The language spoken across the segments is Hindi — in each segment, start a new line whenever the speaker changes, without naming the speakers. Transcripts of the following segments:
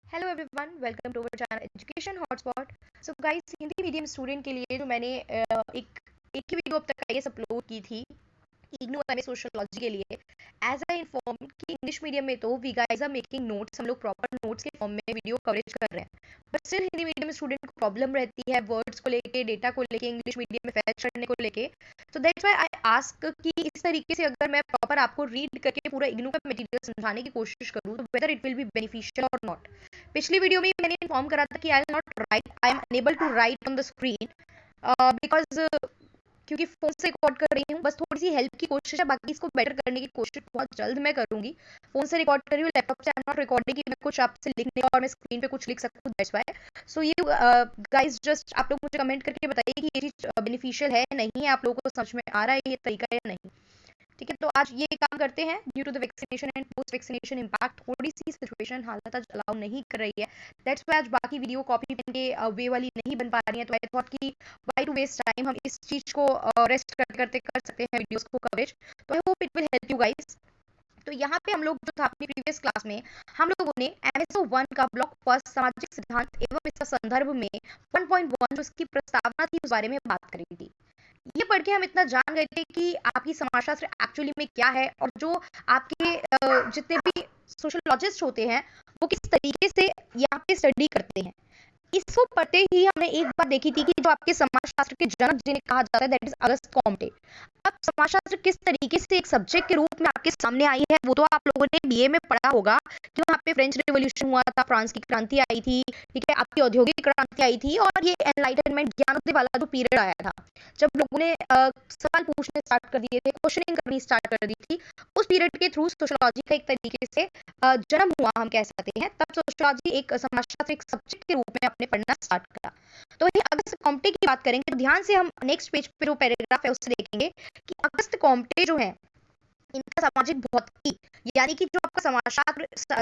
Hello everyone, welcome to our channel education hotspot. So guys, Hindi medium student के लिए जो मैंने एक एक ही वीडियो अब तक आई अपलोड की थी इग्नू एमए सोशियोलॉजी के लिए। एज आई इन्फॉर्म कि इंग्लिश मीडियम में तो we guys are making notes, हम लोग प्रॉपर नोट्स के फॉर्म में वीडियो कवरेज कर रहे हैं। But still Hindi medium student को प्रॉब्लम रहती है वर्ड्स को लेके, डेटा को लेके, इंग्लिश मीडियम में फैच करने को लेके। So that's why I ask कि इस तरीके से अगर मैं प्रॉपर आपको रीड करके पूरा इग्नू का मटेरियल समझाने की कोशिश करूँ तो whether it will be beneficial और नॉट। पिछली वीडियो में मैंने इन्फॉर्म करा था कि I am not write, I am unable to write on the screen because क्योंकि फोन से रिकॉर्ड कर रही हूँ, बस थोड़ी सी हेल्प की कोशिश है, बाकी इसको बेटर करने की कोशिश बहुत जल्द मैं करूंगी। फोन से रिकॉर्ड कर रही हूँ, लैपटॉप से आई एम नॉट रिकॉर्डिंग कि मैं कुछ आपसे लिखने और मैं स्क्रीन पे कुछ लिख सकूँ, that's why. So you guys, just आप लोग मुझे कमेंट करके बताइए कि ये चीज बेनिफिशियल है नहीं है, आप लोगों को समझ में आ रहा है ये तरीका या नहीं। ठीक है, तो आज ये काम करते हैं। Due to the vaccination and post vaccination impact थोड़ी सी सिचुएशन हालत आज अलाउ नहीं कर रही है, दैट्स व्हाई आज बाकी वीडियो कॉपी पेन के वे वाली नहीं बन पा रही है। तो आई थॉट कि वाई टू वेस्ट टाइम, हम इस चीज को रेस्ट करते करते कर सकते हैं वीडियोस को कवरेज। तो I hope it will help you guys. तो यहाँ पे हम लोग जो था अपनी प्रीवियस क्लास में, हम लोगों ने एमएसओ 1 का ब्लॉक फर्स्ट सामाजिक सिद्धांत एवं इसका संदर्भ में 1.1 जो इसकी प्रस्तावना थी उस बारे में बात करी थी। ये पढ़ के हम इतना जान गए थे कि आपकी समाजशास्त्र एक्चुअली में क्या है, और जो आपके जितने भी सोशोलॉजिस्ट होते हैं वो किस तरीके से यहाँ पे स्टडी करते हैं। इसको पढ़ते ही हमने एक बात देखी थी कि जो आपके समाजशास्त्र के जनक जिन्हें कहा जाता है दैट इज अगस्त कॉम्टे। अब समाजशास्त्र किस तरीके से एक सब्जेक्ट के रूप में आपके सामने आई है वो तो आप लोगों ने बीए में पढ़ा होगा कि वहाँ पे फ्रेंच रिवॉल्यूशन हुआ था, फ्रांस की क्रांति आई थी, ठीक है, आपकी औद्योगिक क्रांति आई थी, और ये एनलाइटनमेंट ज्ञानोदय वाला जो पीरियड आया था जब लोगों ने सवाल पूछने स्टार्ट कर दिए थे, क्वेश्चनिंग करनी स्टार्ट कर दी थी, उस पीरियड के थ्रू सोशोलॉजी का एक तरीके से जन्म हुआ हम कह सकते हैं। तब सोशोलॉजी एक समाजशास्त्र एक सब्जेक्ट के रूप में अपने पढ़ना स्टार्ट करा। तो वही अगस्त कॉम्टे की बात करेंगे तो ध्यान से हम नेक्स्ट पेज पे जो पैराग्राफ है उससे देखेंगे कि अगस्त कॉम्टे जो है इनका सामाजिक भौतिकी यानी कि जो आपका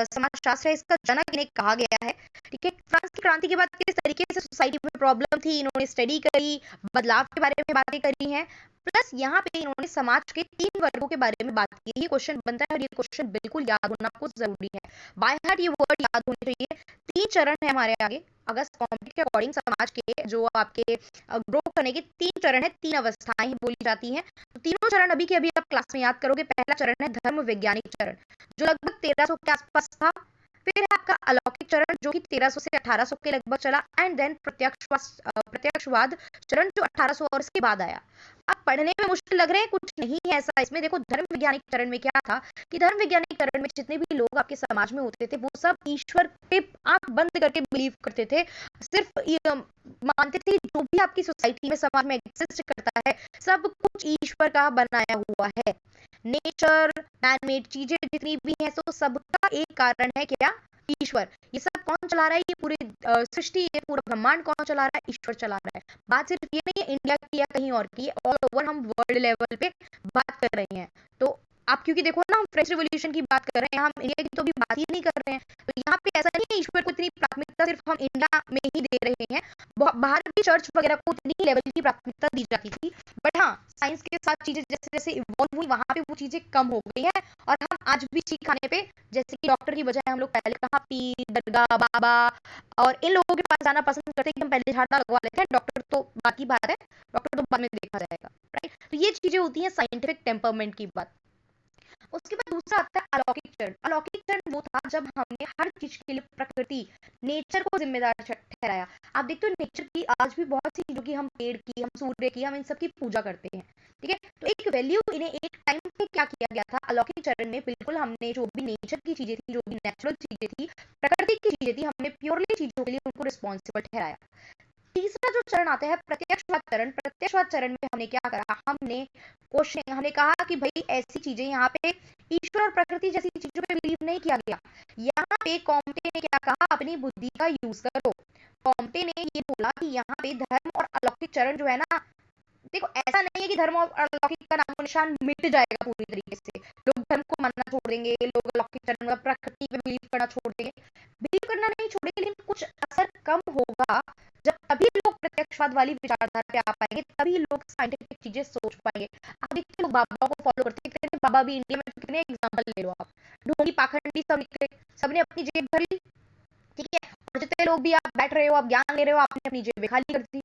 समाजशास्त्र है इसका जनक इन्हें कहा गया है। ठीक है, फ्रांस की क्रांति के बाद किस तरीके से सोसाइटी में प्रॉब्लम थी इन्होंने स्टडी करी, बदलाव के बारे में बातें करी हैं, प्लस यहाँ पे इन्होंने समाज के 3 वर्गों के बारे में बात की। ये क्वेश्चन बनता है और ये क्वेश्चन बिल्कुल याद होना आपको जरूरी है, बाय हार्ट ये वर्ड याद होने चाहिए। 3 चरण है हमारे आगे अगस्त कॉम्टे के अकॉर्डिंग, समाज के जो आपके ग्रो करने के 3 चरण है, 3 अवस्थाएं बोली जाती हैं। तो तीनों चरण अभी के अभी आप क्लास में याद करोगे। पहला चरण है धर्म वैज्ञानिक चरण जो लगभग 1300 के आसपास था। फिर है आपका अलौकिक चरण जो कि 1300 से 1800 के लगभग चला, एंड देन प्रत्यक्षवाद चरण जो 1800 और इसके बाद आया। अब पढ़ने में मुश्किल लग रहे हैं, कुछ नहीं है ऐसा इसमें। देखो धर्म वैज्ञानिक चरण में क्या था कि धर्म वैज्ञानिक चरण में जितने भी लोग आपके समाज में होते थे वो सब ईश्वर पे आंख बंद करके बिलीव करते थे, सिर्फ मानते थे जो भी आपकी सोसाइटी में समाज में एग्जिस्ट करता है सब कुछ ईश्वर का बनाया हुआ है। नेचर, मैनमेड चीजें जितनी भी हैं तो सबका एक कारण है क्या? ईश्वर। ये सब कौन चला रहा है? ये पूरी सृष्टि, ये पूरा ब्रह्मांड कौन चला रहा है? ईश्वर चला रहा है। बात सिर्फ ये नहीं है इंडिया की या कहीं और की, ऑल ओवर हम वर्ल्ड लेवल पे बात कर रहे हैं। तो आप क्योंकि देखो ना, हम फ्रेंच रिवॉल्यूशन की बात कर रहे हैं, हम इंडिया की तो भी बात ही नहीं कर रहे हैं। तो यहाँ पे ऐसा नहीं है ईश्वर को इतनी प्राथमिकता सिर्फ हम इंडिया में ही दे रहे हैं, बाहर भी चर्च वगैरह को इतनी लेवल की प्राथमिकता दी जाती थी। बट हाँ, साइंस के साथ चीजें जैसे जैसे इवॉल्व हुई वहां पे वो चीजें कम हो गई है, और हम आज भी चीज खाने पे जैसे कि डॉक्टर की बजाय हम लोग पहले कहाँ पीर, दरगाह, बाबा और इन लोगों के पास जाना पसंद करते हैं। एकदम पहले झाड़ा लगवा लेते हैं, डॉक्टर तो बाकी बात है, डॉक्टर तो बाद में देखा जाएगा, राइट। तो ये चीजें होती हैं साइंटिफिक टेम्परमेंट की बात। उसके बाद दूसरा आता है अलौकिक चरण। अलौकिक चरण वो था जब हमने हर चीज के लिए प्रकृति, नेचर को जिम्मेदार ठहराया। आप देखते हो नेचर की आज भी बहुत सी चीजों की, हम पेड़ की, हम सूर्य की, हम इन सब की पूजा करते हैं। ठीक है, तो एक वैल्यू इन्हें एक टाइम पे क्या किया गया था अलौकिक चरण में, बिल्कुल हमने जो भी नेचर की चीजें थी, जो भी नेचुरल चीजें थी, प्रकृति की चीजें थी, हमने प्योरली चीजों के लिए उनको रिस्पॉन्सिबल ठहराया। तीसरा जो चरण आता है प्रत्यक्षवाद चरण। प्रत्यक्षवाद चरण में हमने क्या करा, हमने कहा कि भाई ऐसी चीजें यहाँ पे ईश्वर और प्रकृति जैसी चीजों पे बिलीव नहीं किया गया। यहाँ पे कॉम्टे ने क्या कहा, अपनी बुद्धि का यूज करो। कॉम्टे ने ये बोला कि यहाँ पे धर्म और अलौकिक चरण जो है ना, देखो ऐसा नहीं है कि धर्म और अलौकिक का नामो निशान मिट जाएगा पूरी तरीके से, लोग धर्म को मानना छोड़ देंगे, लोग अलौकिक चरण मतलब प्रकृति पे बिलीव करना छोड़ देंगे। बिलीव करना नहीं छोड़ेंगे, लेकिन कुछ असर कम होगा। जब तभी लोग प्रत्यक्षवाद वाली विचारधारा पे आ पाएंगे, तभी लोग साइंटिफिक चीजें सोच पाएंगे। आप देखते लोग बाबा को फॉलो करते हैं, कितने बाबा भी इंडिया में, कितने एग्जाम्पल ले लो आप, ढोंगी पाखंडी सब निकले, सबने अपनी जेब भर ली, ठीक है। और जितने लोग भी आप बैठ रहे हो, आप ज्ञान ले रहे हो, आपने अपनी जेबें खाली कर दी।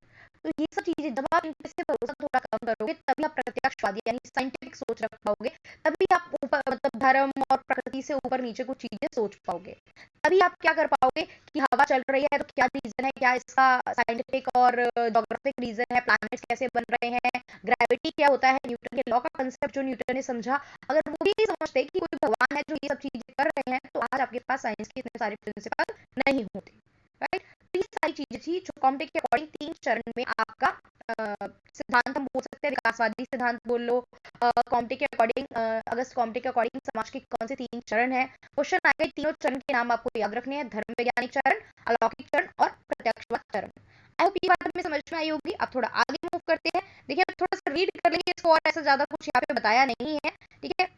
तो ये सब चीजें जब आप इनपे से भरोसा थोड़ा कम करोगे, तभी आप प्रत्यक्षवादी यानी साइंटिफिक सोच रख पाओगे। तभी आप ऊपर मतलब धर्म और प्रकृति से ऊपर नीचे कुछ चीजें सोच पाओगे। तभी आप क्या कर पाओगे कि हवा चल रही है तो क्या रीजन है, क्या इसका साइंटिफिक और जोग्राफिक रीजन है, प्लैनेट्स कैसे बन रहे हैं, ग्रेविटी क्या होता है, न्यूटन के लॉ का कंसेप्ट जो न्यूटन ने समझा। अगर वो भी नहीं समझते कि कोई भगवान है जो ये सब चीजें कर रहे हैं, तो आज आपके पास साइंस के इतने सारे प्रिंसिपल नहीं होते। राइट। तो ये सारी चीजें थी जो कॉम्टे के अकॉर्डिंग 3 चरण में आपका सिद्धांत हम बोल सकते हैं, विकासवादी सिद्धांत बोल लो। कॉम्टे के अकॉर्डिंग अगस्त कॉम्टे के अकॉर्डिंग समाज के कौन से 3 चरण है। क्वेश्चन आ गए, तीनों चरण के नाम आपको याद रखने हैं, धर्म वैज्ञानिक चरण, अलौकिक चरण और प्रत्यक्षवाद चरण। आई होप ये बात हमें समझ में आई होगी। अब थोड़ा आगे मूव करते हैं। देखिए अब थोड़ा सा रीड कर लेंगे इसको, और ऐसा ज्यादा कुछ यहाँ पे बताया नहीं है। ठीक है।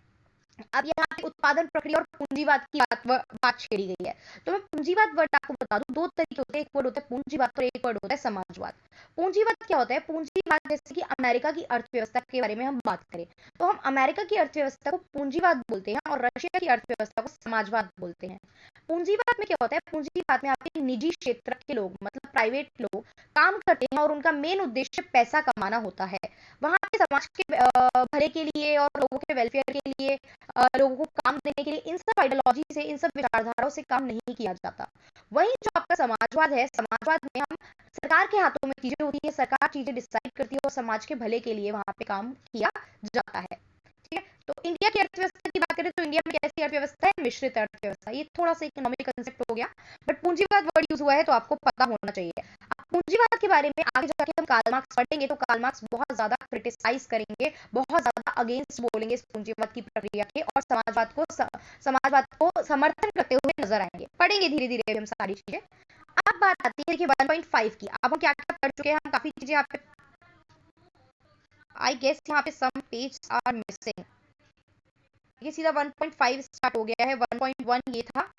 अब यहाँ पे उत्पादन प्रक्रिया और पूंजीवाद की बात छेड़ी गई है। तो मैं पूंजीवाद वर्ड आपको बता दूं, 2 तरीके होते हैं, एक वर्ड होता है पूंजीवाद और एक वर्ड होता है समाजवाद। पूंजीवाद क्या होता है? पूंजीवाद जैसे कि अमेरिका की अर्थव्यवस्था के बारे में हम बात करें, तो हम अमेरिका की अर्थव्यवस्था को पूंजीवाद बोलते हैं और रशिया की अर्थव्यवस्था को समाजवाद बोलते हैं। पूंजीवाद में क्या होता है? पूंजीवाद में आपके निजी क्षेत्र के लोग मतलब प्राइवेट लोग काम करते हैं और उनका मेन उद्देश्य पैसा कमाना होता है। वहां पे समाज के भले के लिए और लोगों के वेलफेयर के लिए, लोगों को काम देने के लिए इन सब आइडियोलॉजी से, इन सब विचारधाराओं से काम नहीं किया जाता। वहीं जो आपका समाजवाद है, समाजवाद में हम सरकार के हाथों में चीजें होती है, सरकार चीजें डिसाइड करती है और समाज के भले के लिए वहां पे काम किया जाता है। ठीक है। तो इंडिया की अर्थव्यवस्था की बात करें तो इंडिया में कैसी अर्थव्यवस्था है? मिश्रित अर्थव्यवस्था। ये थोड़ा सा इकोनॉमिक कंसेप्ट हो गया, बट पूंजीवाद वर्ड यूज हुआ है तो आपको पता होना चाहिए। अब पूंजीवाद के बारे में आगे जाके हम कार्ल मार्क्स पढ़ेंगे तो कार्ल मार्क्स बहुत ज्यादा क्रिटिसाइज करेंगे, बहुत ज्यादा अगेंस्ट बोलेंगे इस पूंजीवाद की प्रक्रिया के, और समाजवाद को समर्थन करते हुए नजर आएंगे। पढ़ेंगे धीरे धीरे हम सारी चीजें। अब बात आती है कि 1.5 की। अब हम क्या क्या पढ़ चुके हैं, हम काफी चीजें यहाँ पे, आई गेस यहाँ पे सम पेज आर मिसिंग। ये सीधा 1.5 स्टार्ट हो गया है, 1.1 ये था।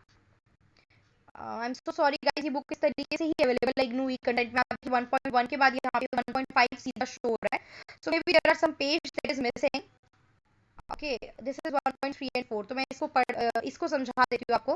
I am so sorry guys, ये बुक इस तरीके से ही अवेलेबल है इग्नू वीक कंटेंट में। आपकी 1.1 के बाद यहाँ पे 1.5 सीधा शो हो रहा है। So may be there are some page that is missing. Okay, this is 1.3 and 4। तो मैं इसको समझा देती हूँ आपको।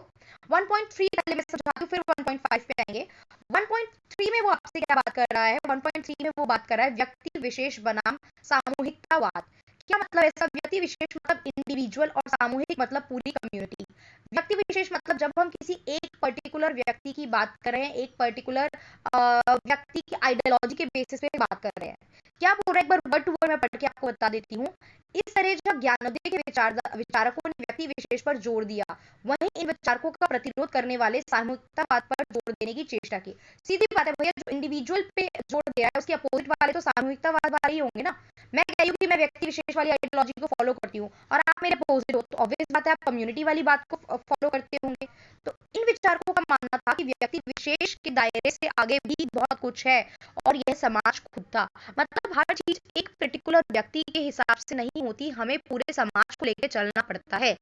1.3 पहले मैं समझाती हूँ, फिर 1.5 पे आएंगे। 1.3 में वो आपसे क्या बात कर रहा है? 1.3 में वो बात कर रहा है व्यक्ति विशेष बनाम सामूहिकतावाद। क्या मतलब है इसका? व्यक्ति विशेष मतलब इंडिविजुअल और सामूहिक मतलब पूरी कम्युनिटी। व्यक्ति विशेष मतलब जब हम किसी एक पर्टिकुलर व्यक्ति की बात कर रहे हैं, एक पर्टिकुलर व्यक्ति की आइडियोलॉजी के बेसिस पे बात कर रहे हैं। क्या बोल रहे हैं? एक बार वर्ड टू वर्ड मैं पढ़ के आपको बता देती हूँ। इस तरह जब ज्ञानोदय के विचारकों ने व्यक्ति विशेष पर जोर दिया, वहीं इन विचारकों का प्रतिरोध करने वाले सामूहिकतावाद पर जोर देने की चेष्टा की। सीधी बात है भैया, जो इंडिविजुअल पे जोर दे रहा है उसके अपोजिट वाले तो सामूहिकतावाद वाले ही होंगे ना। मैं कह रही हूँ कि मैं व्यक्ति विशेष वाली आइडियोलॉजी को फॉलो करती हूँ और आप मेरे अपोजिट हो, तो ऑब्वियस बात है आप कम्युनिटी वाली बात को फॉलो करते होंगे। तो इन विचारकों का मानना था कि व्यक्ति विशेष के दायरे से आगे भी बहुत कुछ है और यह समाज खुद था। मतलब हर चीज एक पर्टिकुलर व्यक्ति के हिसाब से नहीं होती, हमें पूरे समाज को लेकर चलना पड़ता है।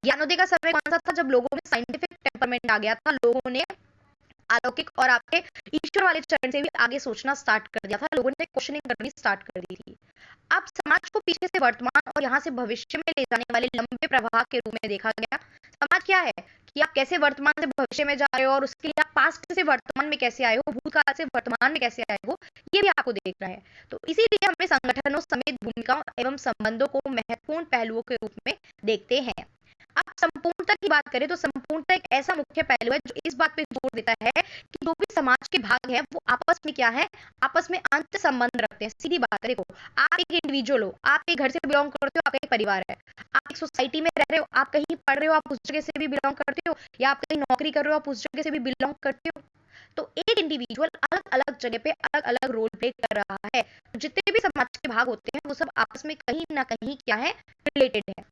ज्ञानोदय का समय कौन सा था? जब लोगों में साइंटिफिक टेम्परमेंट आ गया था, लोगों ने अलौकिक और आपके ईश्वर वाले चरण से भी आगे सोचना स्टार्ट कर दिया था, लोगों ने क्वेश्चनिंग करनी स्टार्ट कर दी थी। अब समाज को पीछे से वर्तमान और यहाँ से भविष्य में ले जाने वाले लंबे प्रवाह के रूप में देखा गया। समाज क्या है कि आप कैसे वर्तमान से भविष्य में जा रहे हो और उसके लिए आप पास्ट से वर्तमान में कैसे आए हो, भूतकाल से वर्तमान में कैसे आए हो, ये भी आपको देखना है। तो इसीलिए हमें संगठनों समेत भूमिकाओं एवं संबंधों को महत्वपूर्ण पहलुओं के रूप में देखते हैं। अब संपूर्णता की बात करें तो संपूर्णता एक ऐसा मुख्य पहलू है जो इस बात पे जोर देता है कि जो भी समाज के भाग हैं वो आपस में क्या है, आपस में अंत संबंध रखते हैं। सीधी बात है, देखो आप एक इंडिविजुअल हो, आप एक घर से बिलोंग करते हो, आपका एक परिवार है, आप एक सोसाइटी में रह रहे हो, आप कहीं पढ़ रहे हो, आप उस जगह से भी बिलोंग करते हो, या आप कहीं नौकरी कर रहे हो, आप उस जगह से भी बिलोंग करते हो। तो एक इंडिविजुअल अलग अलग जगह पे अलग अलग रोल प्ले कर रहा है। जितने भी समाज के भाग होते हैं वो सब आपस में कहीं ना कहीं क्या है, रिलेटेड है।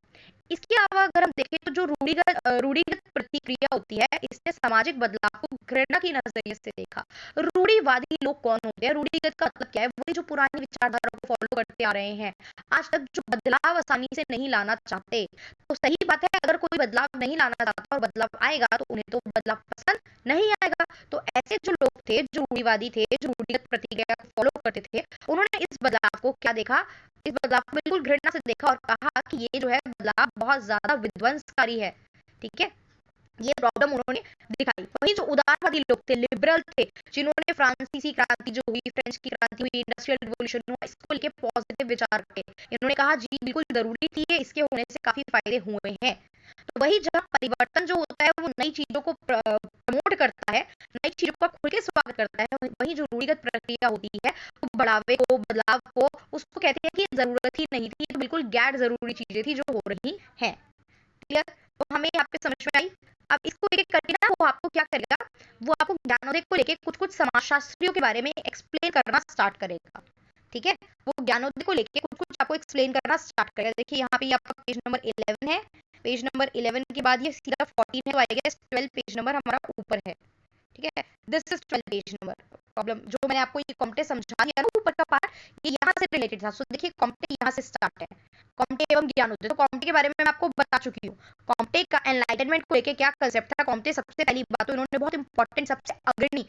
इसके अलावा अगर हम देखें तो जो रूढ़िगत प्रतिक्रिया होती है, इसने सामाजिक बदलाव को घृणा की नजरिए से देखा। रूढ़िवादी लोग कौन होते हैं? रूढ़िगत का मतलब क्या है? वही जो पुरानी विचारधारा को फॉलो करते आ रहे हैं, आज तक जो बदलाव आसानी से नहीं लाना चाहते। तो सही बात है, अगर कोई बदलाव नहीं लाना चाहता और बदलाव आएगा तो उन्हें तो बदलाव पसंद नहीं आएगा। तो ऐसे जो लोग थे, जो रूढ़िवादी थे, जो रूढ़िगत प्रतिक्रिया को फॉलो करते थे, उन्होंने इस बदलाव को क्या देखा, इस बदलाव को बिल्कुल घृणा से देखा और कहा कि ये जो है बदलाव बहुत ज्यादा विध्वंसकारी है। ठीक है। ये प्रॉब्लम उन्होंने दिखाई। वहीं जो उदारवादी लोग थे, लिबरल थे, जिन्होंने फ्रांसीसी क्रांति जो हुई, फ्रेंच की क्रांति हुई, इंडस्ट्रियल रिवॉल्यूशन हुआ, इसको लेके पॉजिटिव विचार रखे। इन्होंने कहा जी बिल्कुल जरूरी थी, इसके होने से काफी फायदे हुए हैं। तो वही जब परिवर्तन जो होता है वो नई चीजों को प्रमोट करता है, नई चीजों का खुल के स्वागत करता है, वही जो रूढ़िगत प्रक्रिया होती है वो बढ़ावे को, बदलाव को, उसको कहते हैं कि जरूरत ही नहीं थी, तो बिल्कुल गैर जरूरी चीजें थी जो हो रही हैं। क्लियर? तो हमें यहाँ पे समझ में आई। अब इसको लेके करके ना वो आपको क्या करेगा, वो आपको ज्ञानोदय को लेके कुछ कुछ समाजशास्त्रियों के बारे में एक्सप्लेन करना स्टार्ट करेगा। ठीक है, वो ज्ञानोदय को लेके कुछ कुछ आपको एक्सप्लेन करना स्टार्ट करेगा। देखिए यहाँ पे ये आपका पेज नंबर 11 है, पेज नंबर 11 के बाद ये सीधा 14 है, तो आएगा 12 पेज नंबर हमारा ऊपर है। ठीक है, this is 12 page number. Problem जो मैंने आपको ये कॉम्प्टे समझा दिया ना ऊपर का पार्ट, ये यहाँ से रिलेटेड था। सो देखिए कॉम्प्टे यहाँ से स्टार्ट है, कॉम्टे एवं ज्ञानोदय। तो कॉम्टे के बारे में मैं आपको बता चुकी हूँ। कॉम्टे का एनलाइटनमेंट को लेके क्या कंसेप्ट था, कॉम्टे सबसे पहली बात तो इन्होंने बहुत इंपॉर्टेंट, सबसे अग्रणी